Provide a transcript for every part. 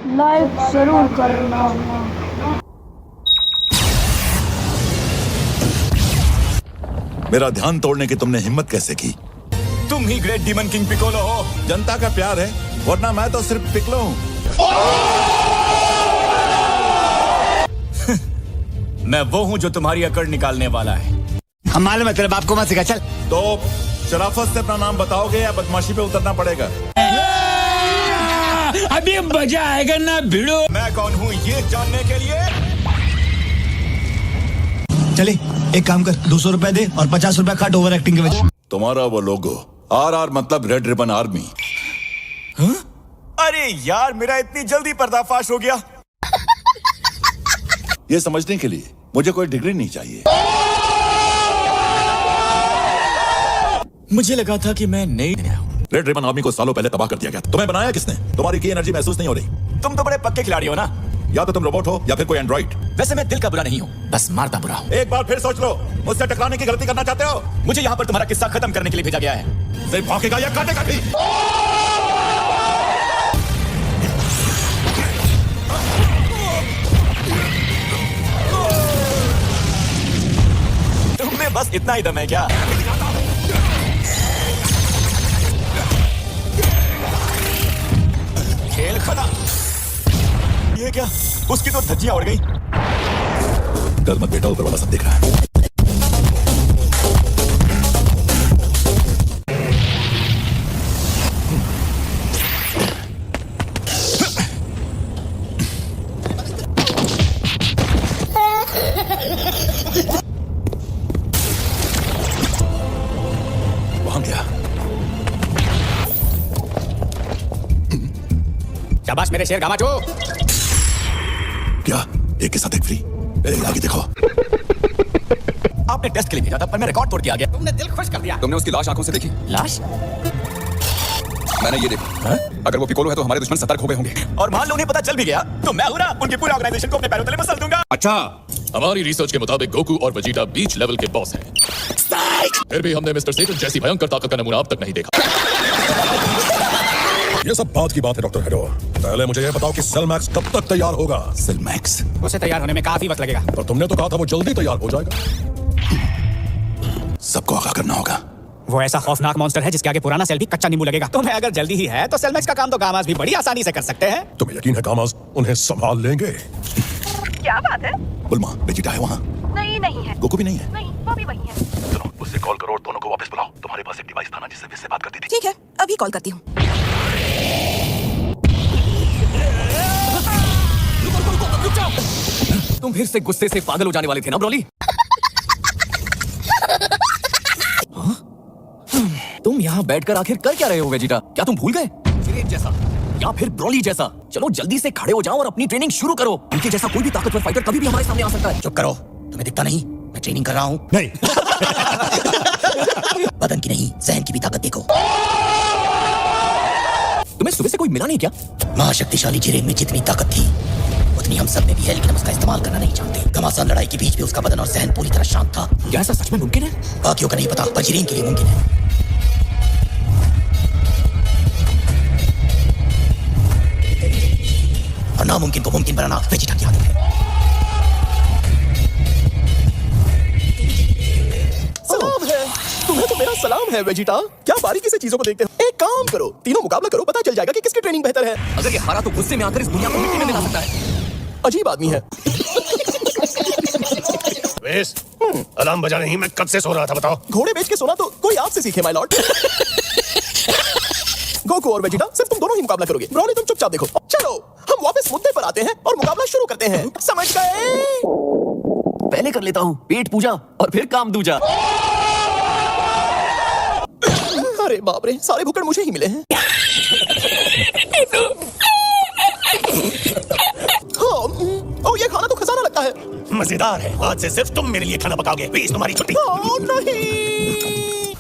Like जरूर करना। मेरा ध्यान तोड़ने की तुमने हिम्मत कैसे की? तुम ही ग्रेट डीमन किंग पिकोलो हो। जनता का प्यार है, वरना मैं तो सिर्फ पिकलो हूँ। मैं वो हूँ जो तुम्हारी अकड़ निकालने वाला है। हम मालूम है तेरे बाप को मत सिखा। चल तो शराफत से अपना नाम बताओगे या बदमाशी पे उतरना पड़ेगा? अभी मजा आएगा ना भिड़ो। मैं कौन हूँ ये जानने के लिए? चले एक काम कर, 200 रुपए दे और 50 रुपए काट ओवर एक्टिंग के वजह। तुम्हारा वो लोगो RR मतलब रेड रिबन आर्मी। अरे यार, मेरा इतनी जल्दी पर्दाफाश हो गया। ये समझने के लिए मुझे कोई डिग्री नहीं चाहिए। मुझे लगा था कि मैं नहीं आया हूँ। रेड रिबन आर्मी को सालों पहले तबाह कर दिया गया। तुम्हें बनाया किसने? तुम्हारी की एनर्जी महसूस नहीं हो रही। तुम तो बड़े पक्के खिलाड़ी हो ना। या तो तुम रोबोट हो या फिर कोई एंड्रॉइड। वैसे मैं दिल का बुरा नहीं हूँ, बस मारता बुरा हूँ। एक बार फिर सोच लो, मुझसे टकराने की गलती करना चाहते हो? मुझे यहाँ पर तुम्हारा किस्सा खत्म करने के लिए भेजा गया है। सिर्फ भौंकेगा या काटेगा भी? तुम्हें बस इतना ही दम है क्या? खेल खत्म। ये क्या? उसकी तो धज्जियां उड़ गई। डर मत बेटा, ऊपर वाला सब देख रहा है। वहां गया। शाबाश मेरे शेर गामाचो। क्या एक के साथ एक फ्री? आगे देखो। आपने टेस्ट के लिए भेजा था, पर मैं रिकॉर्ड तोड़ के आ गया। तुमने दिल खुश कर दिया। तुमने उसकी लाश आंखों से देखी? लाश? मैंने ये देखा। अगर वो पिकोलो है तो हमारे दुश्मन सतर्क हो गए होंगे। और मान लो उन्हें पता चल भी गया तो मैं हूं ना, उनकी पूरी ऑर्गेनाइजेशन को अपने पैरों तले मसल दूंगा। अच्छा, हमारी रिसर्च के मुताबिक गोकू और वेजिटा बीच लेवल के बॉस हैं। फिर भी हमने मिस्टर सेटन जैसी भयंकर ताकत का नमूना अब तक नहीं देखा। ये सब बात की बात है डॉक्टर हेडो। पहले मुझे ये बताओ कि सेल मैक्स कब तक तैयार होगा? सेल मैक्स उसे तैयार होने में काफी वक्त लगेगा। पर तुमने तो कहा था वो जल्दी तैयार हो जाएगा। सबको आगाह करना होगा। वो ऐसा खौफनाक मॉन्स्टर है जिसके आगे पुराना सेल भी कच्चा नींबू लगेगा। तुम्हें अगर जल्दी ही है तो सेलमैक्स का काम तो गामास भी बड़ी आसानी से कर सकते हैं। तुम्हें यकीन है कामाज उन्हें संभाल लेंगे? क्या बात है? बुल्मा, वेजिटा है वहाँ? नहीं नहीं है। गोकू भी नहीं है? नहीं, वो भी वही है। चलो उससे कॉल करो और दोनों को वापस बुलाओ। तुम्हारे पास एक डिवाइस था ना जिससे वे इससे बात करती थी? ठीक है, अभी कॉल करती हूँ। तुम फिर से गुस्से से पागल हो जाने वाले थे ना ब्रोली? तुम यहाँ बैठकर आखिर कर क्या रहे हो वेजिटा? क्या तुम भूल गए? सिरेज जैसा या फिर ब्रोली जैसा? चलो जल्दी से खड़े हो जाओ और अपनी ट्रेनिंग शुरू करो। उनके जैसा कोई भी ताकतवर फाइटर कभी भी हमारे सामने आ सकता है। चुप करो, तुम्हें दिखता नहीं मैं ट्रेनिंग कर रहा हूँ? नहीं। बदन की नहीं, जहन की भी ताकत देखो। तुम्हें सुबह से कोई मिला नहीं क्या? महाशक्तिशाली जिरेन में जितनी ताकत थी उतनी हम सब में भी है, लेकिन हम उसका इस्तेमाल करना नहीं जानते। घमासान लड़ाई के बीच भी उसका बदन और जहन पूरी तरह शांत था। क्या ऐसा सच में मुमकिन है? बाकियों का नहीं पता, पर जिरेन के लिए मुमकिन है। और नामुमकिन को मुमकिन बनाना वेजिटा की आदत है। सलाम है, तुम्हें तो मेरा सलाम है वेजिटा। क्या बारीकी से चीजों को देखते हो? एक काम करो, तीनों मुकाबला करो, पता चल जाएगा कि किसकी ट्रेनिंग बेहतर है। अगर ये हारा तो गुस्से में आकर इस दुनिया को मिट्टी में मिला सकता है। अजीब आदमी है। वेस, अलार्म बजा नहीं, मैं कब से सो रहा था बताओ। घोड़े बेच के सोना तो कोई आपसे सीखे माय लॉर्ड। गोकू और वेजिटा सिर्फ तुम दोनों ही मुकाबला करोगे। ब्राउनी तुम चुपचाप देखो। चलो हम वापस मुद्दे पर आते हैं और मुकाबला शुरू करते हैं। समझ गए? पहले कर लेता हूँ पेट पूजा और फिर काम दूजा। अरे बाप रे, सारे भुक्कड़ मुझे ही मिले हैं। ओ, ये खाना तो खजाना लगता है। मजेदार है। आज से सिर्फ तुम मेरे लिए खाना पकाओगे। प्लीज तुम्हारी छुट्टी। ओ, नहीं।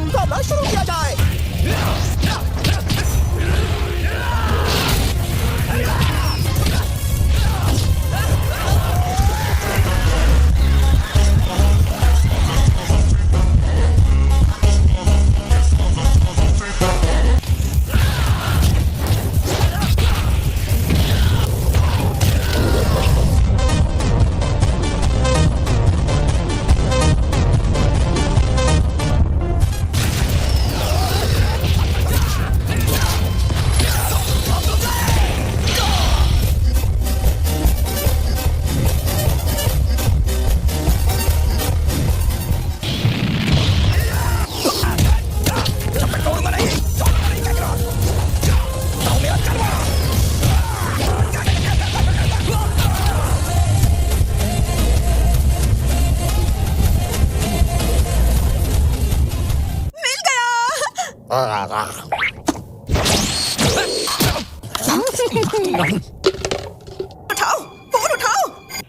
मुकाबला शुरू किया जाए। उठाओ, फोन उठाओ।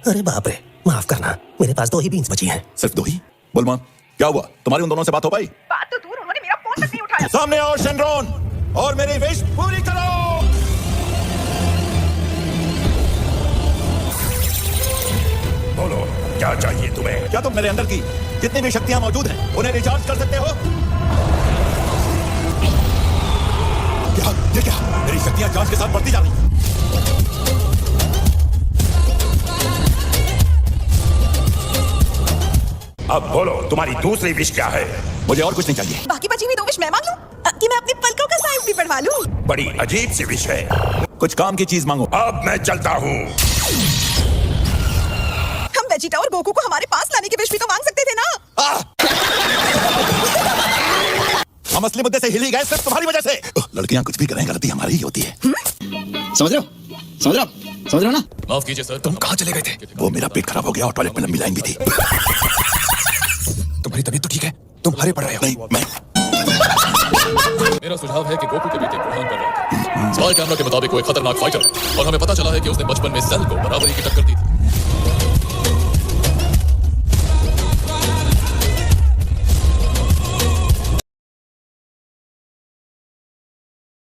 अरे बाप रे, माफ करना, मेरे पास 2 ही बीन्स बची हैं। सिर्फ 2 ही? बुलमा, क्या हुआ? तुम्हारी उन दोनों से बात हो पाई? बात तो दूर, उन्होंने मेरा फोन तक नहीं उठाया। सामने आओ शेनरॉन, और मेरी विश पूरी करो। बोलो, क्या चाहिए तुम्हें? क्या तुम मेरे अंदर की जितनी भी शक्तियां मौजूद हैं उन्हें रिचार्ज कर सकते हो? क्या? ये क्या? मेरी शक्तियां चार्ज के साथ बढ़ती जा रही हैं। अब बोलो, तुम्हारी दूसरी विश क्या है? मुझे और कुछ नहीं चाहिए। बाकी बची हुई 2 विश मैं मांग लूं? कि मैं अपनी पलकों का साइज भी बढ़वा लूं? बड़ी अजीब सी विश है। कुछ काम की चीज मांगो। अब मैं चलता हूँ। हम वेजिटा और गोकू को हमारे पास लाने की विश भी तो मांग सकते थे ना? हम असली मुद्दे से हिल ही गए सिर्फ तुम्हारी वजह से। लड़कियां कुछ भी करें, गलती हमारी ही होती है। समझ रहे हो ना? माफ कीजिए सर, तुम कहाँ चले गए थे? वो मेरा पेट खराब हो गया और टॉयलेट में लंबी लाइन भी थी। तुम्हारी तबीयत तो ठीक है? तुम हरे पड़ रहे हो। नहीं, मैं मेरा सुझाव है कि गोकू के बेटे बुरहान कर रहे थे। स्पाई कैमरा के मुताबिक वो एक खतरनाक फाइटर, और हमें पता चला है कि उसने बचपन में सेल को बराबरी की टक्कर दी थी।